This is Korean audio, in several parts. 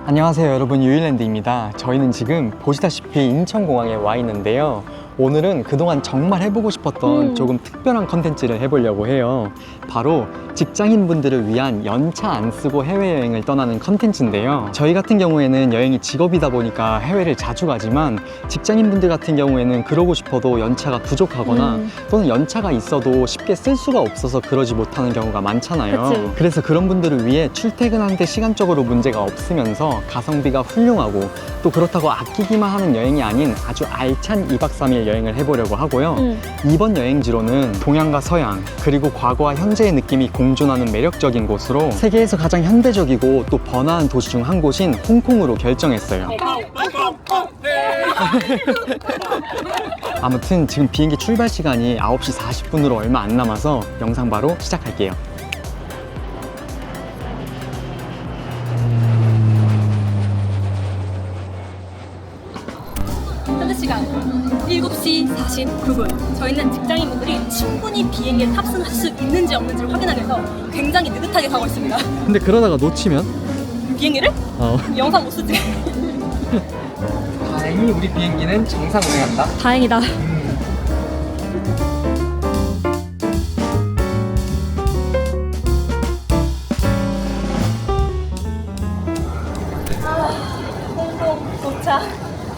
안녕하세요 여러분, 유일랜드입니다. 저희는 지금 보시다시피 인천공항에 와 있는데요. 오늘은 그동안 정말 해보고 싶었던 조금 특별한 컨텐츠를 해보려고 해요. 바로 직장인분들을 위한 연차 안 쓰고 해외여행을 떠나는 컨텐츠인데요. 저희 같은 경우에는 여행이 직업이다 보니까 해외를 자주 가지만 직장인분들 같은 경우에는 그러고 싶어도 연차가 부족하거나 또는 연차가 있어도 쉽게 쓸 수가 없어서 그러지 못하는 경우가 많잖아요. 그치. 그래서 그런 분들을 위해 출퇴근하는데 시간적으로 문제가 없으면서 가성비가 훌륭하고 또 그렇다고 아끼기만 하는 여행이 아닌 아주 알찬 2박 3일 여행을 해보려고 하고요. 이번 여행지로는 동양과 서양 그리고 과거와 현재의 느낌이 공존하는 매력적인 곳으로 세계에서 가장 현대적이고 또 번화한 도시 중 한 곳인 홍콩으로 결정했어요. 아무튼 지금 비행기 출발 시간이 9시 40분으로 얼마 안 남아서 영상 바로 시작할게요. 현재 시간 7시 49분. 저희는 직장인분들이 충분히 비행기에 탑승할 수 있는지 없는지를 확인하기 위해서 굉장히 느긋하게 가고 있습니다. 근데 그러다가 놓치면? 비행기를? 영상 못 쓰지. 다행히 우리 비행기는 정상 운행한다. 다행이다. 홍콩 도착.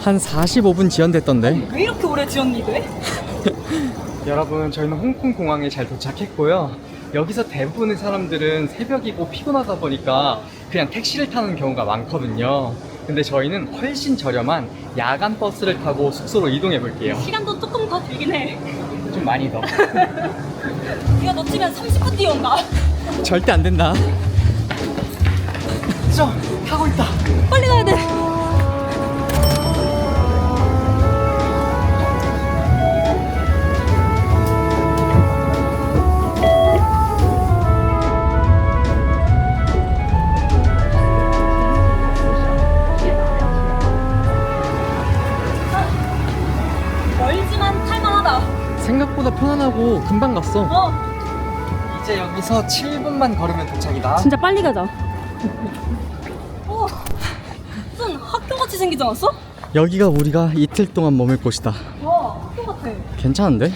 한 45분 지연됐던데. 왜 이렇게 오래 지었니 돼? 여러분, 저희는 홍콩 공항에 잘 도착했고요. 여기서 대부분의 사람들은 새벽이고 피곤하다 보니까 그냥 택시를 타는 경우가 많거든요. 근데 저희는 훨씬 저렴한 야간 버스를 타고 숙소로 이동해 볼게요. 시간도 조금 더 들긴 해. 좀 많이 더. 이거 놓치면 30분 뒤에 온다. 절대 안 된다. 타고 있다. 빨리 가야 돼. 멀지만 탈만하다. 생각보다 편안하고 금방 갔어. 어, 이제 여기서 7분만 걸으면 도착이다. 진짜 빨리 가자. 무슨 학교같이 생기지 않았어? 여기가 우리가 이틀 동안 머물 곳이다. 와, 학교 같아. 괜찮은데?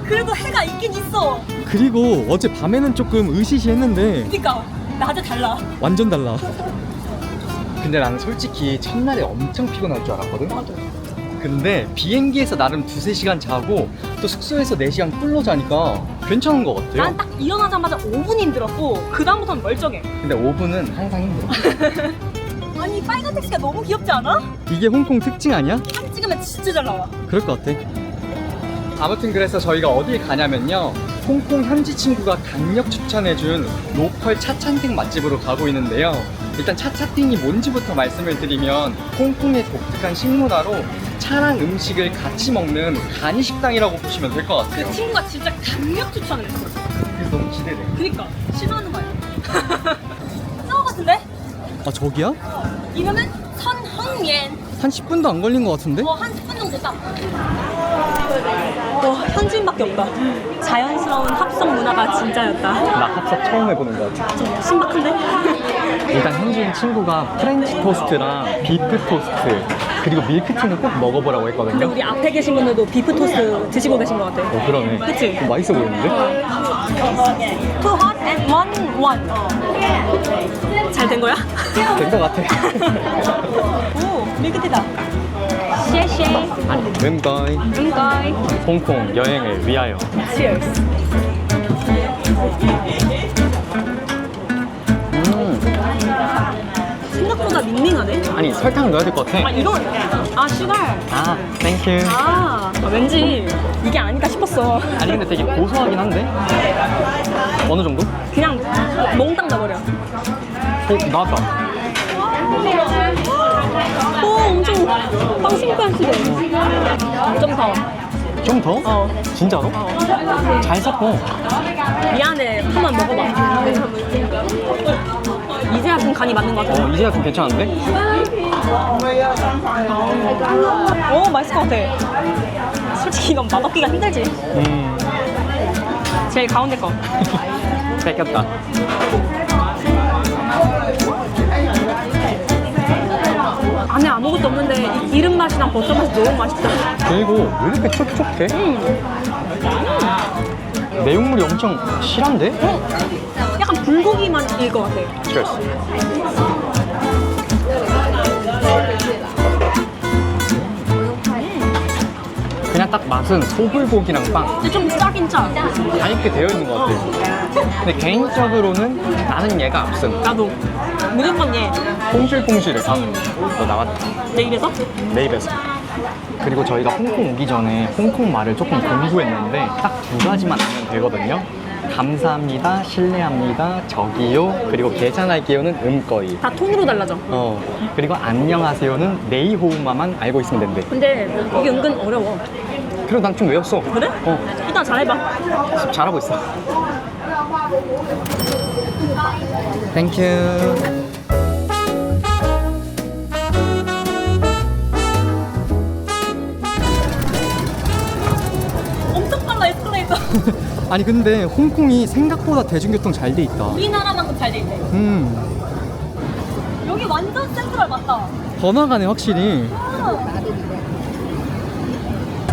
그래도 해가 있긴 있어. 그리고 어제 밤에는 조금 으시시했는데 그니까 낮에 달라. 완전 달라. 근데 나는 솔직히 첫날에 엄청 피곤할 줄 알았거든? 맞아. 근데 비행기에서 나름 2-3시간 자고 또 숙소에서 4시간 꿀로 자니까 괜찮은 것 같아요. 난 딱 일어나자마자 5분 힘들었고 그 다음부터는 멀쩡해. 근데 5분은 항상 힘들어. 아니 빨간 택시가 너무 귀엽지 않아? 이게 홍콩 특징 아니야? 사진 찍으면 진짜 잘 나와. 그럴 것 같아. 아무튼 그래서 저희가 어딜 가냐면요, 홍콩 현지 친구가 강력 추천해준 로컬 차찬팅 맛집으로 가고 있는데요. 일단 차차팅이 뭔지부터 말씀을 드리면 홍콩의 독특한 식문화로 차랑 음식을 같이 먹는 간이 식당이라고 보시면 될 것 같아요. 그 친구가 진짜 강력 추천을 했어. 그래서 너무 기대돼. 그니까 시도하는 거 아니야? 저거 같은데? 아, 저기야? 이름은 선헝옌. 한 10분도 안 걸린 것 같은데? 한 10분 정도 딱. 현지인밖에 없다. 자연스러운 합성 문화가 진짜였다. 나 합석 처음 해보는 것 같아. 좀 신박한데? 일단 현지인 친구가 프렌치 토스트랑 비프 토스트 그리고 밀크티는 꼭 먹어보라고 근데 했거든요. 우리 앞에 계신 분들도 비프 토스트 드시고 계신 것 같아. 그러네. 그치? 맛있어 보이는데? Two hot and one. 잘 된 거야? 된 것 같아. 오, 밀크티다. 쉐쉐. 웬가이 응가이. 홍콩 여행을 위하여. Cheers. 생각보다 밍밍하네. 아니, 설탕 넣어야 될 것 같아. 슈갈. 아, 땡큐. 왠지 이게 아닐까 싶었어. 아니, 근데 되게 고소하긴 한데? 어느 정도? 그냥 몽땅 넣어버려. 나왔다. 오, 엄청 빵 신기하시네. 좀 더. 좀 더? 진짜로? 잘 섞어. 미안해, 한번 먹어봐. 이제야 좀 간이 맞는 것 같아. 이제야 좀 괜찮은데? 오, 맛있을 것 같아. 솔직히 이건 맛없기가 힘들지. 제일 가운데 거. 뺏겼다. 안에 아무것도 없는데 이 기름 맛이랑 버터 맛이 너무 맛있다. 그리고 왜 이렇게 촉촉해? 내용물이 엄청 실한데? 약간 불고기만일 것 같아. Cheers. 그냥 딱 맛은 소불고기랑 빵 근데 좀 짜긴 짜. 다 있게 되어 있는 것 같아. 근데 개인적으로는 나는 얘가 앞선. 나도 무조건 얘. 퐁실퐁실해. 너 나왔다. 내 입에서? 내 입에서. 그리고 저희가 홍콩 오기 전에 홍콩 말을 조금 공부했는데 딱 두 가지만 알면 되거든요. 감사합니다, 실례합니다, 저기요, 그리고 계산할게요는 거의. 다 톤으로 달라져. 그리고 안녕하세요는 네이호우마만 알고 있으면 된대. 근데 이게 은근 어려워. 그래도 난 좀 외웠어. 그래? 일단 잘해봐. 잘하고 있어. 땡큐. 엄청 빨라 에스컬레이터. 아니 근데 홍콩이 생각보다 대중교통 잘 돼 있다. 우리나라만큼 잘 돼 있네. 여기 완전 센트럴 맞다. 번화가네 확실히.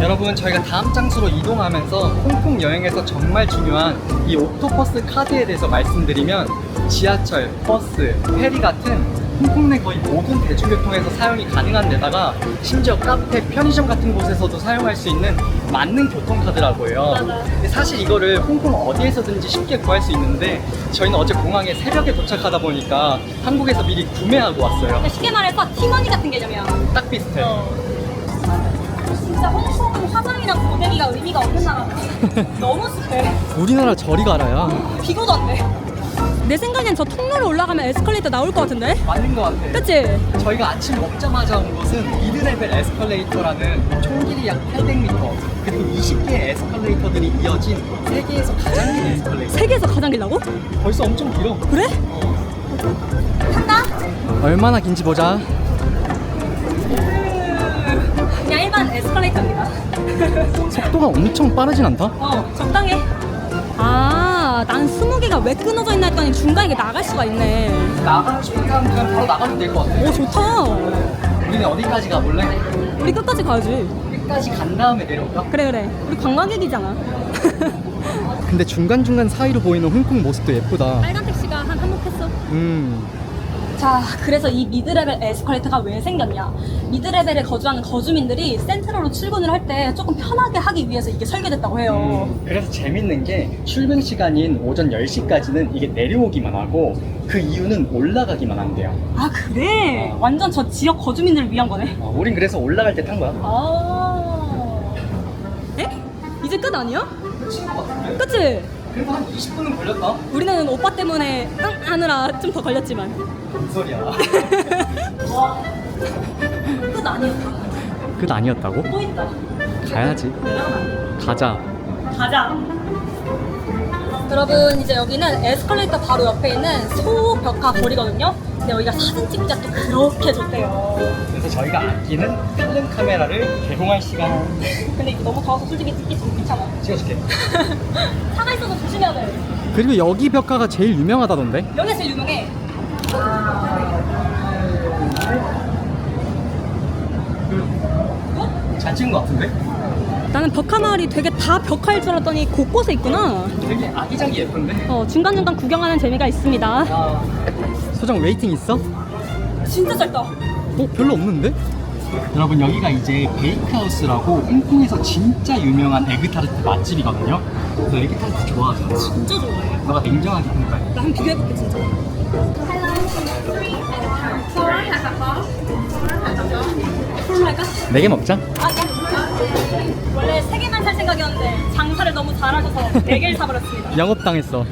여러분 저희가 다음 장소로 이동하면서 홍콩 여행에서 정말 중요한 이 옥토퍼스 카드에 대해서 말씀드리면 지하철, 버스, 페리 같은 홍콩 내 거의 모든 대중교통에서 사용이 가능한 데다가 심지어 카페, 편의점 같은 곳에서도 사용할 수 있는 맞는 교통카드라고 해요. 근데 사실 이거를 홍콩 어디에서든지 쉽게 구할 수 있는데 저희는 어제 공항에 새벽에 도착하다 보니까 한국에서 미리 구매하고 왔어요. 그러니까 쉽게 말해서 티머니 같은 개념이야. 딱 비슷해. 진짜 홍콩은 화장이랑 고데기가 의미가 없는 나라. 너무 습해. 우리나라 저리 가라야. 비교도 안 돼. 내 생각엔 저 통로로 올라가면 에스컬레이터 나올 것 같은데? 맞는 것 같아. 그치? 저희가 아침 먹자마자 온 곳은 미드레벨 에스컬레이터라는 총 길이 약 800m 그리고 20개의 에스컬레이터들이 이어진 세계에서 가장 긴 에스컬레이터. 세계에서 가장 길다고? 벌써 엄청 길어. 그래? 간다? 얼마나 긴지 보자. 그냥 일반 에스컬레이터입니다. 속도가 엄청 빠르진 않다. 적당해. 아, 난 20개가 왜 끊어져 있나 했더니 중간에 이게 나갈 수가 있네. 나가고 싶은 사람들은 바로 나가도 될 것 같아. 오, 좋다. 우리는 어디까지 가볼래? 우리 끝까지 가야지. 끝까지 간 다음에 내려올까? 그래. 우리 관광객이잖아. 근데 중간중간 사이로 보이는 홍콩 모습도 예쁘다. 빨간 택시가 한몫했어. 자, 그래서 이 미드레벨 에스컬레이터가 왜 생겼냐? 미드레벨에 거주하는 거주민들이 센트럴로 출근을 할 때 조금 편하게 하기 위해서 이게 설계됐다고 해요. 그래서 재밌는 게 출근 시간인 오전 10시까지는 이게 내려오기만 하고 그 이유는 올라가기만 한대요. 아, 그래? 완전 저 지역 거주민들을 위한 거네. 우린 그래서 올라갈 때 탄 거야. 아. 에? 이제 끝 아니야? 끝인 것 같은데? 그치? 그래도 한 20분은 걸렸다? 우리는 오빠 때문에 하느라 좀 더 걸렸지만. 무슨 소리야. 끝 아니었다. 끝 아니었다고? 또 있다. 가야지. 가자. 가자. 여러분, 이제 여기는 에스컬레이터 바로 옆에 있는 소벽화 거리거든요. 근데 여기가 사진 찍기가 또 그렇게 좋대요. 그래서 저희가 아끼는 필름 카메라를 개봉할 시간. 근데 이거 너무 더워서 솔직히 찍기 좀 귀찮아. 찍어줄게. 차가 있어서 조심해야 돼. 그리고 여기 벽화가 제일 유명하다던데? 여기가 제일 유명해. 잘 찍은 것 같은데? 나는 벽화 마을이 되게 다 벽화일 줄 알았더니 곳곳에 있구나. 되게 아기자기 예쁜데? 중간중간 구경하는 재미가 있습니다. 소정 웨이팅 있어? 진짜 짧다. 별로 없는데? 여러분 여기가 이제 베이크하우스라고 홍콩에서 진짜 유명한 에그타르트 맛집이거든요. 너 에그타르트 좋아하잖아. 진짜 좋아해. 너가 냉정하게 평가해. 나 한번 비교해볼게 진짜. 콜로 할까? 4개 먹자. 원래 3개만 살 생각이었는데 장사를 너무 잘하셔서 4개를 사버렸습니다. 영업당했어.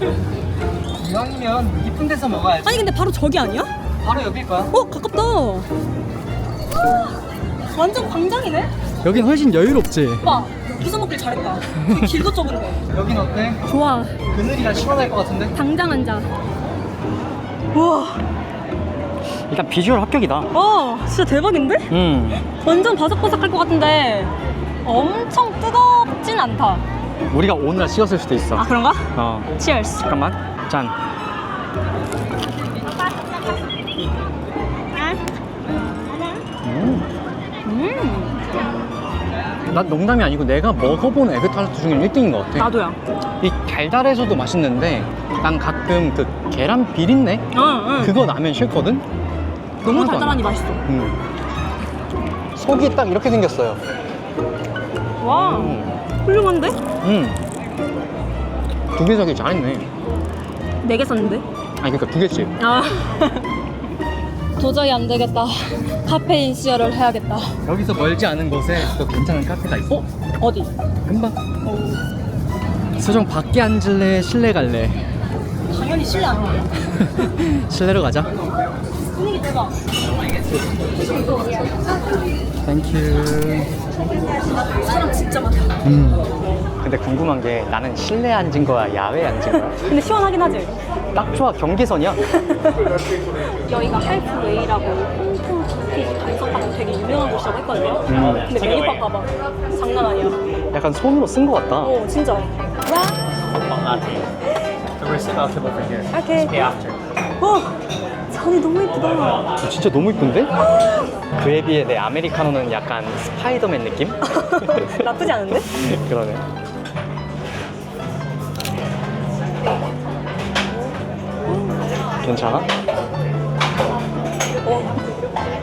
이왕이면 이쁜 데서 먹어야지. 아니 근데 바로 저기 아니야? 바로 여길 거야. 가깝다. 완전 광장이네? 여긴 훨씬 여유롭지? 오빠 여기서 먹길 잘했다. 길도 좁은데. 여긴 어때? 좋아. 그늘이라 시원할 것 같은데? 당장 앉아. 우와. 일단 비주얼 합격이다. 진짜 대박인데? 완전 바삭바삭할 것 같은데 엄청 뜨겁진 않다. 우리가 오느라 식었을 수도 있어. 아, 그런가? 어. Cheers. 잠깐만. 짠. 난 농담이 아니고 내가 먹어본 에그타르트 중에 1등인 것 같아. 나도야. 이 달달해서도 맛있는데 난 가끔 그 계란 비린내? 응. 그거 나면 싫거든? 너무 하나도 안 달달하니 나. 맛있어. 속이 딱 이렇게 생겼어요. 와, 훌륭한데? 두 개 사기 잘했네. 4개 샀는데? 아니 그러니까 두 개씩. 아. 도저히 안 되겠다. 카페인 시어를 해야겠다. 여기서 멀지 않은 곳에 또 괜찮은 카페가 있어. 어디? 금방. 수정 밖에 앉을래? 실내 갈래? 당연히 실내 안 와. 실내로 가자. 분위기 대박. 땡큐. 사람 진짜 많다. 근데 궁금한 게 나는 실내에 앉은 거야 야외에 앉은 거야? 근데 시원하긴 하지? 딱 좋아 경계선이야. 여기가 할프웨이라고 홍콩 커피 단성빵 되게 유명한 곳이라고 했거든요. 근데 메뉴판 봐봐. 장난 아니야. 약간 손으로 쓴 거 같다. 오, 진짜. 와. 오케이. 와, 잔이 너무 예쁘다. 진짜 너무 이쁜데? 그에 비해 내 아메리카노는 약간 스파이더맨 느낌? 나쁘지 않은데? 그러네. 괜찮아?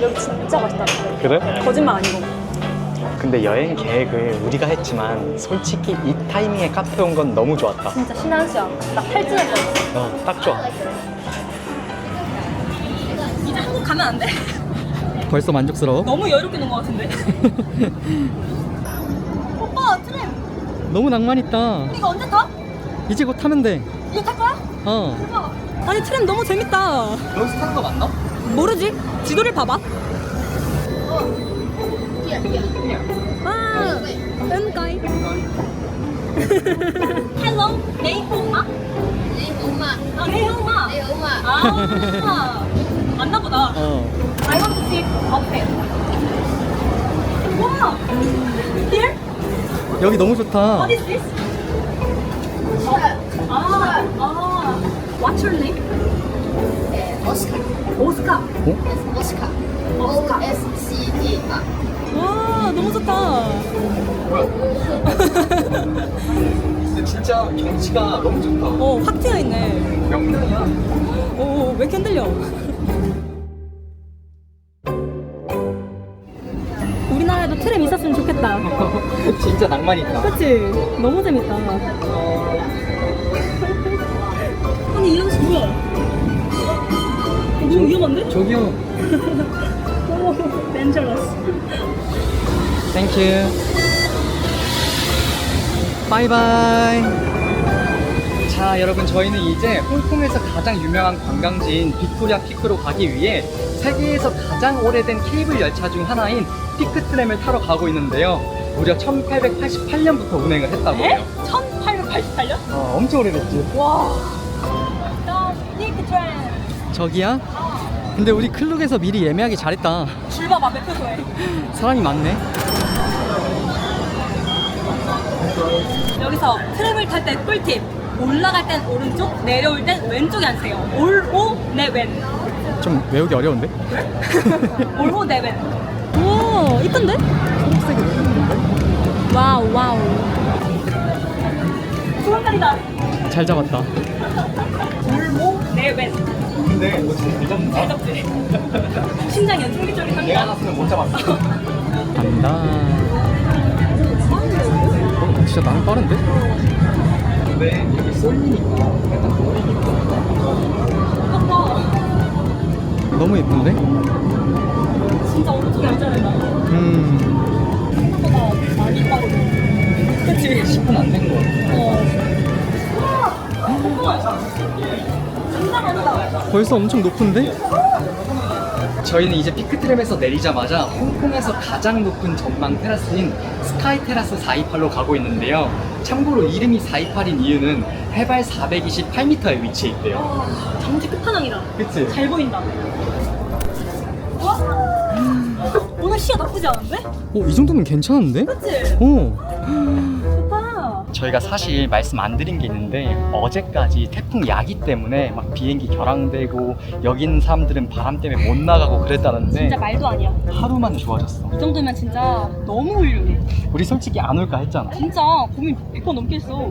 여기 진짜 맛있다. 그래? 거짓말 아니고. 근데 여행 계획을 우리가 했지만 솔직히 이 타이밍에 카페 온 건 너무 좋았다. 진짜 신의 한 수야. 나 탈진할 뻔했어. 딱 좋아. 이제 한국 가면 안 돼? 벌써 만족스러워? 너무 여유롭게 논 것 같은데? 오빠, 트램! 너무 낭만 있다. 이거 언제 타? 이제 곧 타면 돼. 이거 탈 거야? 어. 대박. 아니, 트램 너무 재밌다. 여기서 타는 거 맞나? 모르지? 지도를 봐봐. 아, 은가이. Hello, 내 엄마? 아, 내 엄마. 아, 맞나 보다. 어. I want to see buffet. 와, here? 여기 너무 좋다. What is this? What's your name? Oscar. 오스카. Yes, Oscar. OSCAR. 와, 너무 좋다. 근데 진짜 경치가 너무 좋다. 확 트여 있네. 명당이야. 오, 왜 이렇게 흔들려? 우리나라에도 트램 있었으면 좋겠다. 진짜 낭만 있다. 그치? 너무 재밌다. 아니, 이 아저씨 뭐야? 너무 위험한데? 저기요. 오, dangerous. 땡큐. 바이바이. 자, 여러분 저희는 이제 홍콩에서 가장 유명한 관광지인 빅토리아 피크로 가기 위해 세계에서 가장 오래된 케이블 열차 중 하나인 피크트램을 타러 가고 있는데요. 무려 1888년부터 운행을 했다고 해요. 1888년? 엄청 오래됐지. 와. 빅트램. 저기야? 근데 우리 클룩에서 미리 예매하기 잘했다. 줄 봐봐, 몇 표소에. 사람이 많네. 여기서 트램을 탈 때 꿀팁. 올라갈 땐 오른쪽, 내려올 땐 왼쪽에 앉으세요. 올호 내왼. 좀 외우기 어려운데? 올호 내왼. 오, 이쁜데? 초록색이 왜 이쁜데? 와우, 와우. 소원까리다. 잘 잡았다. 올호 내왼. 근데 이거 진짜 잘 잘 잡지? 심장이 쫄깃쫄깃합니다. 내가 갔으면 못 잡았어. 간다. 진짜 나는 빠른데? 근데 여기 쏠리니까 약간 노리니까 너무 예쁜데? 진짜 오른쪽에 앉아야 된다. 생각보다 많이 빠르네. 그치? 10분 안 된 거. 진짜 많다. 벌써 엄청 높은데? 저희는 이제 피크트램에서 내리자마자 홍콩에서 가장 높은 전망 테라스인 스카이 테라스 428로 가고 있는데요. 참고로 이름이 428인 이유는 해발 428m에 위치해 있대요. 와, 정지 끝판왕이다. 그치? 잘 보인다. 와, 오늘 시야 나쁘지 않은데? 이 정도면 괜찮은데? 그치? 오, 좋다. 저희가 사실 말씀 안 드린 게 있는데 어제까지 태풍 야기 때문에 막 비행기 결항되고 여기 있는 사람들은 바람 때문에 못 나가고 그랬다는데 진짜 말도 아니야. 하루 만에 좋아졌어. 이 정도면 진짜 너무 훌륭해. 우리 솔직히 안 올까 했잖아. 진짜 고민 100번 넘게 했어.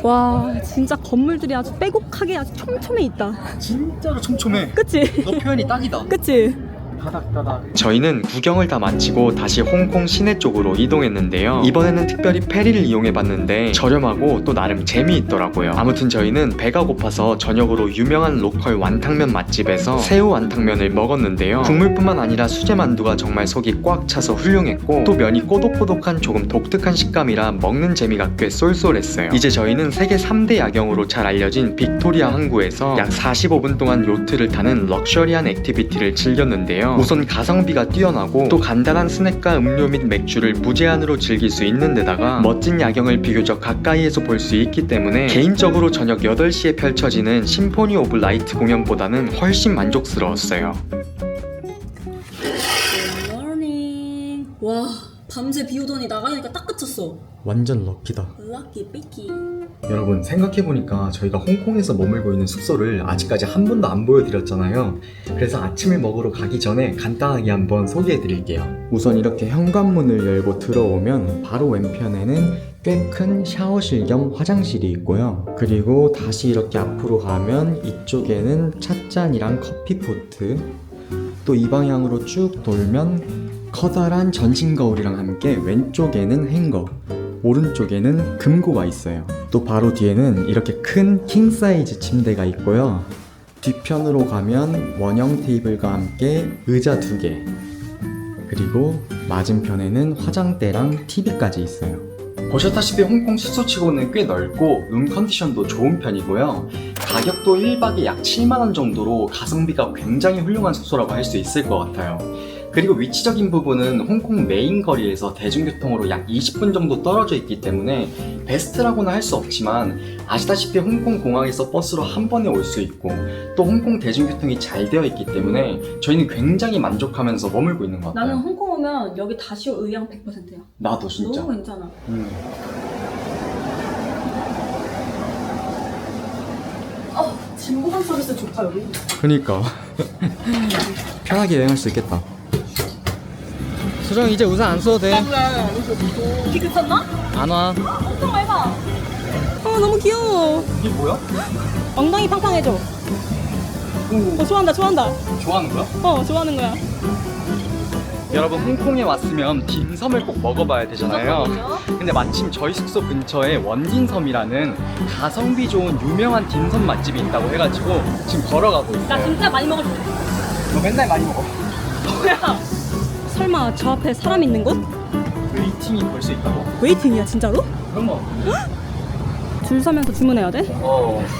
와, 진짜 건물들이 아주 빼곡하게 아주 촘촘해 있다. 진짜로 촘촘해. 그치? 너 표현이 딱이다. 그치? 저희는 구경을 다 마치고 다시 홍콩 시내 쪽으로 이동했는데요. 이번에는 특별히 페리를 이용해봤는데 저렴하고 또 나름 재미있더라고요. 아무튼 저희는 배가 고파서 저녁으로 유명한 로컬 완탕면 맛집에서 새우 완탕면을 먹었는데요. 국물뿐만 아니라 수제만두가 정말 속이 꽉 차서 훌륭했고 또 면이 꼬독꼬독한 조금 독특한 식감이라 먹는 재미가 꽤 쏠쏠했어요. 이제 저희는 세계 3대 야경으로 잘 알려진 빅토리아 항구에서 약 45분 동안 요트를 타는 럭셔리한 액티비티를 즐겼는데요. 우선 가성비가 뛰어나고 또 간단한 스낵과 음료 및 맥주를 무제한으로 즐길 수 있는 데다가 멋진 야경을 비교적 가까이에서 볼 수 있기 때문에 개인적으로 저녁 8시에 펼쳐지는 심포니 오브 라이트 공연보다는 훨씬 만족스러웠어요. 굿모닝. 와, 밤새 비 오더니 나가니까 딱 그쳤어. 완전 럭키다. 럭키 삐키. 여러분 생각해보니까 저희가 홍콩에서 머물고 있는 숙소를 아직까지 한 번도 안 보여드렸잖아요. 그래서 아침을 먹으러 가기 전에 간단하게 한번 소개해드릴게요. 우선 이렇게 현관문을 열고 들어오면 바로 왼편에는 꽤 큰 샤워실 겸 화장실이 있고요. 그리고 다시 이렇게 앞으로 가면 이쪽에는 찻잔이랑 커피포트, 또 이 방향으로 쭉 돌면 커다란 전신 거울이랑 함께 왼쪽에는 행거, 오른쪽에는 금고가 있어요. 또 바로 뒤에는 이렇게 큰 킹사이즈 침대가 있고요. 뒤편으로 가면 원형 테이블과 함께 의자 2개, 그리고 맞은편에는 화장대랑 TV까지 있어요. 보셨다시피 홍콩 숙소치고는 꽤 넓고 룸 컨디션도 좋은 편이고요. 가격도 1박에 약 7만원 정도로 가성비가 굉장히 훌륭한 숙소라고 할 수 있을 것 같아요. 그리고 위치적인 부분은 홍콩 메인 거리에서 대중교통으로 약 20분 정도 떨어져 있기 때문에 베스트라고는 할 수 없지만 아시다시피 홍콩 공항에서 버스로 한 번에 올 수 있고 또 홍콩 대중교통이 잘 되어 있기 때문에 저희는 굉장히 만족하면서 머물고 있는 것 같아요. 나는 홍콩 오면 여기 다시 올 의향 100%야. 나도 진짜. 너무 괜찮아. 진보관 서비스 좋다 여기. 그니까 편하게 여행할 수 있겠다. 수정 이제 우산 안 써도 돼. 비 그쳤나? 안 와. 엄청 맑아. 너무 귀여워. 이게 뭐야? 엉덩이 팡팡해줘. 좋아한다. 좋아하는 거야? 좋아하는 거야. 여러분 홍콩에 왔으면 딤섬을 꼭 먹어봐야 되잖아요. 근데 마침 저희 숙소 근처에 원딘섬이라는 가성비 좋은 유명한 딤섬 맛집이 있다고 해가지고 지금 걸어가고 있어요. 나 진짜 많이 먹을 수 있어. 너 맨날 많이 먹어. 뭐야? 설마 저 앞에 사람 있는 곳? 웨이팅이 볼 수 있다고? 웨이팅이야 진짜로? 그런 거. 줄 서면서 주문해야 돼?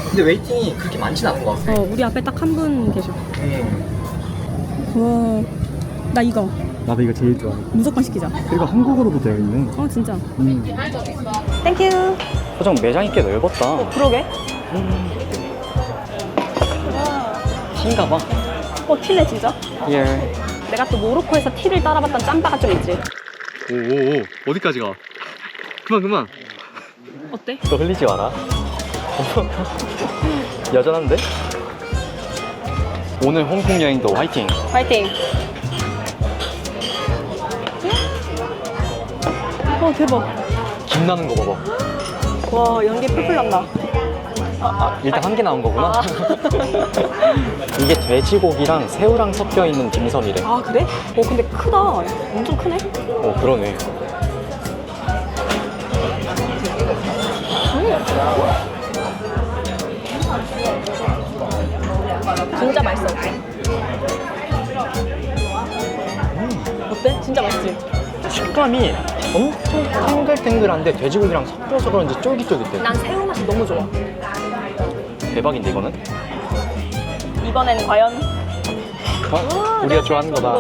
근데 웨이팅이 그렇게 많진 않은 것 같아. 우리 앞에 딱 한 분 계셔. 와, 나 이거 나도 이거 제일 좋아해. 무조건 시키자. 그리고 한국어로도 되어 있네. 진짜. 땡큐. 소정 매장이 꽤 넓었다. 그러게. 티인가 봐. 티네 진짜. 예. 내가 또 모로코에서 티를 따라봤던 짬바가 좀 있지. 오, 어디까지 가? 그만. 어때? 너 흘리지 마라. 여전한데? 오늘 홍콩 여행도 화이팅! 파이팅. 대박. 김 나는 거 봐봐. 와, 연기 풀풀 난다. 일단 한 개 나온 거구나. 이게 돼지고기랑 새우랑 섞여 있는 딤섬이래. 그래? 근데 크다. 엄청 크네. 그러네. 진짜 맛있어. 어때? 진짜 맛있지? 식감이 엄청 탱글탱글한데 돼지고기랑 섞여서 그런지 쫄깃쫄깃해. 난 새우 맛이 너무 좋아. 대박인데 이거는? 이번에는 과연? 우리가 좋아하는 거다.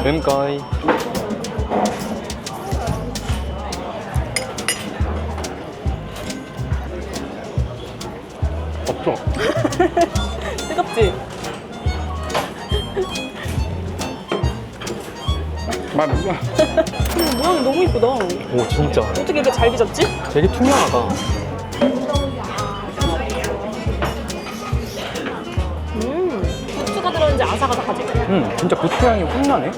뱀거이. 없어. 뜨겁지? 뭐야? 뭐야 너무 이쁘다. 오 진짜 어떻게 이렇게 잘 빚었지? 되게 투명하다. 부추가 들어있는지 아삭아삭하지? 진짜 고추 향이 확 나네.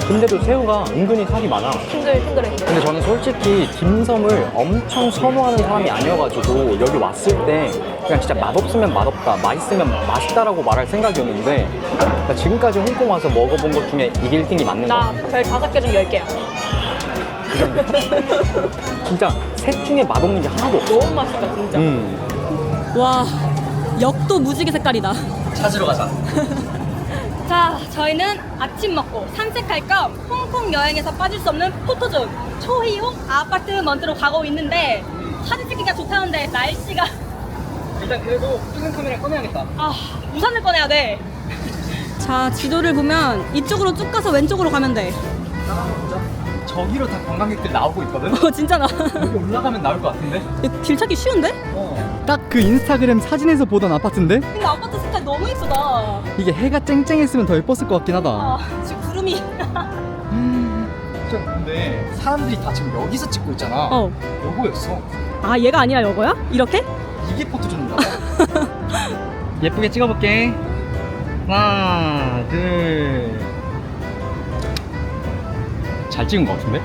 근데도 새우가 은근히 살이 많아. 핑글핑글해. 근데 저는 솔직히 딤섬을 엄청 선호하는 사람이 아니어가지고 여기 왔을 때 그냥 진짜 맛없으면 맛없다, 맛있으면 맛있다라고 말할 생각이었는데 나 지금까지 홍콩 와서 먹어본 것 중에 이게 1등이 맞는 거 같아. 나별 5개 중 10개야. 진짜 셋 중에 맛없는 게 하나도 없어. 너무 맛있다, 진짜. 와, 역도 무지개 색깔이다. 찾으러 가자. 자, 저희는 아침 먹고 산책할 겸 홍콩 여행에서 빠질 수 없는 포토존 초희용 아파트먼트로 가고 있는데 사진 찍기가 좋다는데 날씨가 일단 그래도 찍는 카메라 꺼내야겠다. 아, 우산을 꺼내야 돼. 자, 지도를 보면 이쪽으로 쭉 가서 왼쪽으로 가면 돼. 저기로 다 관광객들 나오고 있거든? 진짜나. 여기 올라가면 나올 것 같은데? 길 찾기 쉬운데? 딱 그 인스타그램 사진에서 보던 아파트인데? 근데 아파트 스타일 너무 예쁘다. 이게 해가 쨍쨍했으면 더 예뻤을 것 같긴 하다. 아, 지금 구름이. 진짜 근데 사람들이 다 지금 여기서 찍고 있잖아. 요거였어. 아, 얘가 아니라 이거야? 이렇게? 이게 포토존인가 봐. 예쁘게 찍어볼게. 하나, 둘. 잘 찍은 것 같은데?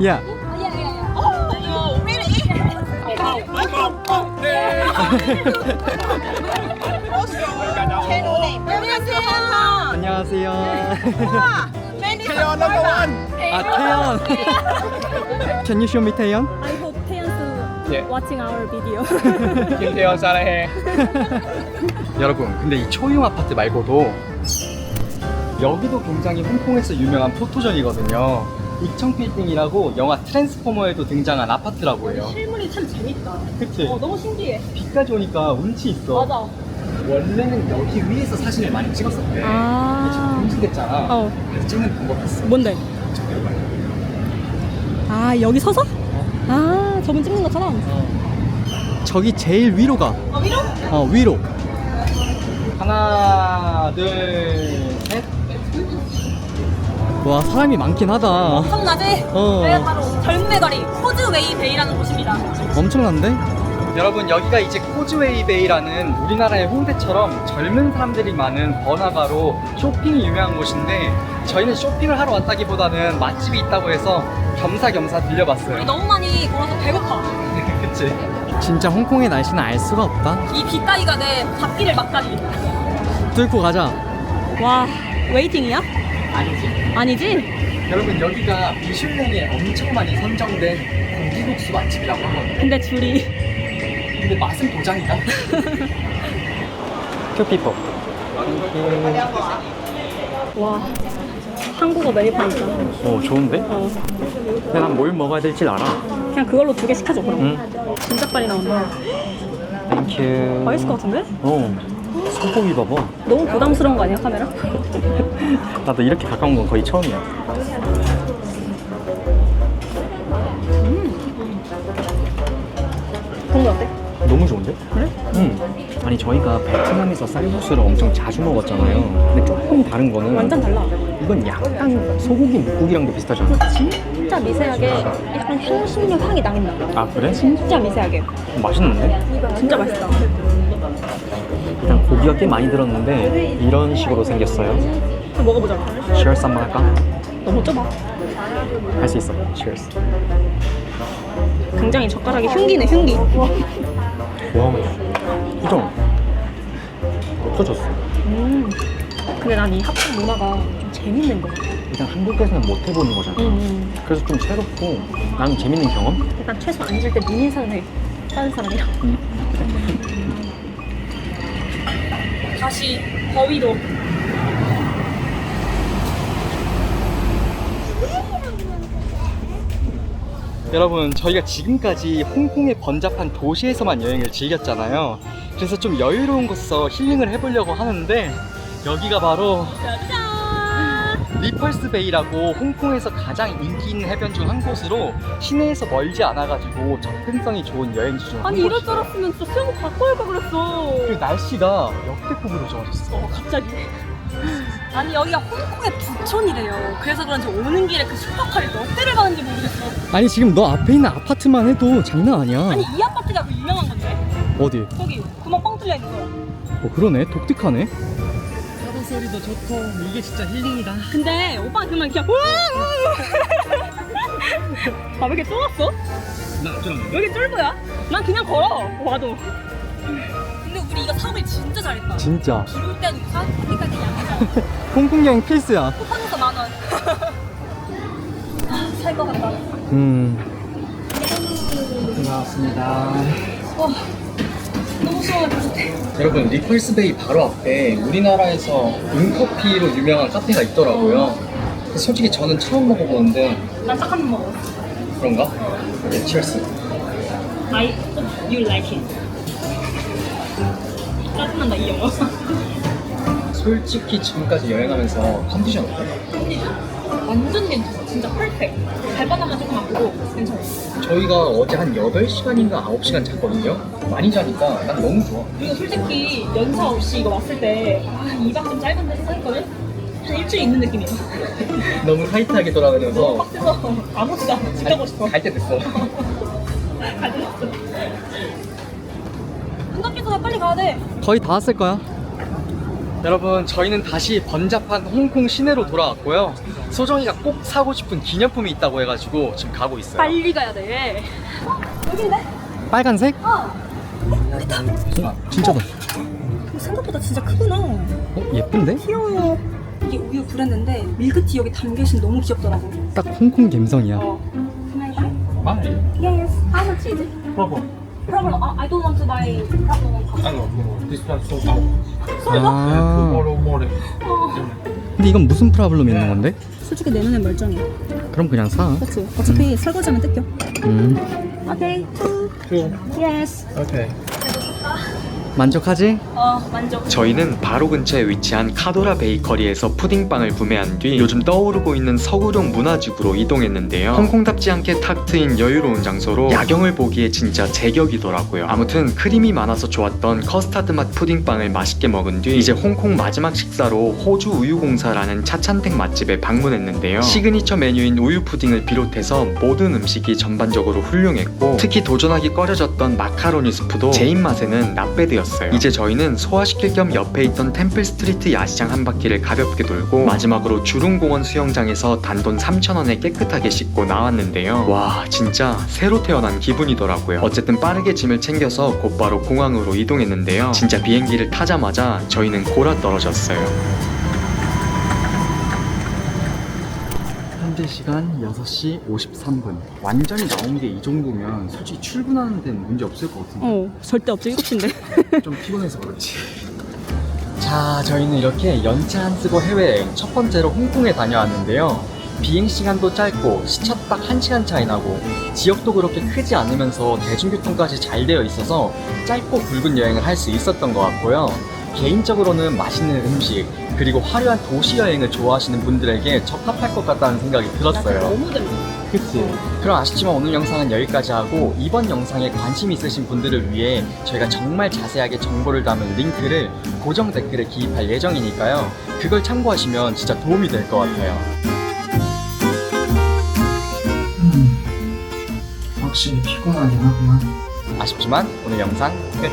야. 안녕하세요. 태연 number one. 아, 태연. Can you show me 태연? I hope 태연수 Yeah. watching our video. 김태연 사랑해. 여러분, 근데 이 초이용 아파트 말고도 여기도 굉장히 홍콩에서 유명한 포토존이거든요. 이청필딩이라고 영화 트랜스포머에도 등장한 아파트라고 해요. 실물이 참 재밌다. 그치? 너무 신기해. 비까지 오니까 운치 있어. 맞아. 원래는 여기 위에서 사진을 많이 찍었었대. 아. 근데 지금 금지됐잖아. 그래서 찍는 방법이 있어. 뭔데? 아, 여기 서서? 아, 저분 찍는 것처럼? 저기 제일 위로 가. 위로? 위로. 하나, 둘, 셋. 와, 사람이 많긴 하다. 엄청나지? 어. 여기가 바로 젊음의 거리 코즈웨이 베이라는 곳입니다. 엄청난데? 여러분, 여기가 이제 코즈웨이 베이라는 우리나라의 홍대처럼 젊은 사람들이 많은 번화가로 쇼핑이 유명한 곳인데 저희는 쇼핑을 하러 왔다기보다는 맛집이 있다고 해서 겸사겸사 들려봤어요. 너무 많이 걸어서 배고파. 그치? 진짜 홍콩의 날씨는 알 수가 없다. 이 빗가이가 내 갓길을 막다니. 뚫고 가자. 와, 웨이팅이야? 아니지. 아니지? 여러분, 여기가 미슐랭에 엄청 많이 선정된 고기국수 맛집이라고 하거든요. 근데 줄이. 근데 맛은 도장이다. 큐피퍼. 와, 한국어 메뉴판 있잖아. 좋은데? 근데 난 뭘 먹어야 될지 알아. 그냥 그걸로 2개 시켜줘, 그럼. 진짜 빨리 나온다. 땡큐. 맛있을 것 같은데? 소고기 봐봐. 너무 부담스러운 거 아니야, 카메라? 나도 이렇게 가까운 건 거의 처음이야. 동네 어때? 너무 좋은데? 그래? 아니, 저희가 베트남에서 쌀국수를 엄청 자주 먹었잖아요. 근데 조금 다른 거는 완전 달라. 이건 약간 소고기 묵국이랑도 비슷하잖아. 진짜 미세하게 약간 향신료 향이 난다. 아, 그래? 진짜 미세하게. 맛있는데? 진짜 맛있다. 일단 고기가 꽤 많이 들었는데 이런 식으로 생겼어요. 한번 먹어보자. Cheers 한번 할까? 너무 좁아. 할 수 있어. Cheers. 굉장히 젓가락이 흉기네, 흉기. 와, 그죠? 없어졌어. 근데 난 이 합성 문화가 좀 재밌는 거 같아. 일단 한국에서는 못 해보는 거잖아. 그래서 좀 새롭고 나는 재밌는 경험? 일단 최소 앉을 때 눈인상을 해. 다른 사람이랑. 다시 거위로. 여러분, 저희가 지금까지 홍콩의 번잡한 도시에서만 여행을 즐겼잖아요. 그래서 좀 여유로운 곳에서 힐링을 해보려고 하는데 여기가 바로 짜잔! 리펄스 베이라고 홍콩에서 가장 인기 있는 해변 중 한 곳으로 시내에서 멀지 않아가지고 접근성이 좋은 여행지 중 한 아니 이럴 곳이에요. 줄 알았으면 진짜 수영복 갖고 올 걸 그랬어. 그리고 날씨가 역대급으로 좋아졌어. 갑자기. 아니 여기가 홍콩의 부촌이래요. 그래서 그런지 오는 길에 그 슈퍼카를 몇 대를 가는지 모르겠어. 아니 지금 너 앞에 있는 아파트만 해도 장난 아니야. 아니 이 아파트가 그 유명한 건데? 어디? 저기 구멍 뻥 뚫려 있는 거. 그러네. 독특하네. 파도 소리도 좋고 이게 진짜 힐링이다. 근데 오빠는 그만 그냥 아, 왜 이렇게 쫄았어? 나 좀. 왜 이렇게 쫄보야? 난 그냥 걸어 와도. 근데 우리 이거 사업을 진짜 잘했다. 진짜. 비올 때는 우산, 여기까지 양이잖아. 홍콩 여행 필수야. 쿠팡에서 10,000원. 살 것 같다. 고맙습니다. 너무 시원해 비슷해. 여러분 리펄스 베이 바로 앞에 우리나라에서 은커피로 유명한 카페가 있더라고요. 근데 솔직히 저는 처음 먹어보는데 난 딱 한 번 먹어. 그런가? 네, 치얼스. I hope you like it. 짜증난다 이 영어. 솔직히 지금까지 여행하면서 컨디션 어때? 완전 괜찮아. 진짜 퍼펙트. 발바닥만 조금 아프고 괜찮아. 저희가 어제 한 8시간인가 9시간 잤거든요. 많이 자니까 난 너무 좋아. 그리고 솔직히 연차 없이 이거 왔을 때 2박 좀 짧은데 생각했거든? 한 일주일 있는 느낌이야. 너무 타이트하게 너무 돌아다녀서 빡세서 아무것도 안 집 가고 싶어. 갈 때 됐어. 갈 때 됐어. 한갑기서 빨리 가야 돼. 거의 다 왔을 거야. 여러분 저희는 다시 번잡한 홍콩 시내로 돌아왔고요. 소정이가 꼭 사고 싶은 기념품이 있다고 해가지고 지금 가고 있어요. 빨리 가야 돼. 여긴데? 빨간색? 여기다. 진짜다. 생각보다 진짜 크구나. 예쁜데? 귀여워. 이게 우유 브랜드인데 밀크티 여기 담겨있으면 너무 귀엽더라고. 딱 홍콩 감성이야. Can I buy? 아, Yes. How much is it? Problem. Problem. I don't want to buy problem. I know. This one sold out. 아. Tomorrow morning. 근데 이건 무슨 프라블럼 있는 건데? 솔직히 내 눈엔 멀쩡해. 그럼 그냥 사. 그렇지. 어차피 설거지하면 뜯겨. 오케이. Cool. Yes. Okay. 만족하지? 만족. 저희는 바로 근처에 위치한 카도라 베이커리에서 푸딩빵을 구매한 뒤 요즘 떠오르고 있는 서구령 문화지구로 이동했는데요. 홍콩답지 않게 탁 트인 여유로운 장소로 야경을 보기에 진짜 제격이더라고요. 아무튼 크림이 많아서 좋았던 커스타드 맛 푸딩빵을 맛있게 먹은 뒤 이제 홍콩 마지막 식사로 호주 우유공사라는 차찬택 맛집에 방문했는데요. 시그니처 메뉴인 우유 푸딩을 비롯해서 모든 음식이 전반적으로 훌륭했고 특히 도전하기 꺼려졌던 마카로니 스프도 제 입맛에는 낫배드였어요. 이제 저희는 소화시킬 겸 옆에 있던 템플 스트리트 야시장 한 바퀴를 가볍게 돌고 마지막으로 주릉공원 수영장에서 단돈 3,000원에 깨끗하게 씻고 나왔는데요. 와 진짜 새로 태어난 기분이더라고요. 어쨌든 빠르게 짐을 챙겨서 곧바로 공항으로 이동했는데요. 진짜 비행기를 타자마자 저희는 골아 떨어졌어요. 현재 시간 6시 53분. 완전히 나온 게 이 정도면 솔직히 출근하는 데는 문제 없을 것 같은데. 절대 없지. 7시인데. 좀 피곤해서 그렇지. 자, 저희는 이렇게 연차 안 쓰고 해외여행 첫 번째로 홍콩에 다녀왔는데요. 비행시간도 짧고 시차 딱 1시간 차이 나고 지역도 그렇게 크지 않으면서 대중교통까지 잘 되어 있어서 짧고 굵은 여행을 할 수 있었던 것 같고요. 개인적으로는 맛있는 음식 그리고 화려한 도시 여행을 좋아하시는 분들에게 적합할 것 같다는 생각이 들었어요. 너무 재밌어. 그치? 그럼 아쉽지만 오늘 영상은 여기까지 하고 이번 영상에 관심 있으신 분들을 위해 저희가 정말 자세하게 정보를 담은 링크를 고정 댓글에 기입할 예정이니까요. 그걸 참고하시면 진짜 도움이 될 것 같아요. 확실히 피곤하긴 하구만. 아쉽지만 오늘 영상 끝!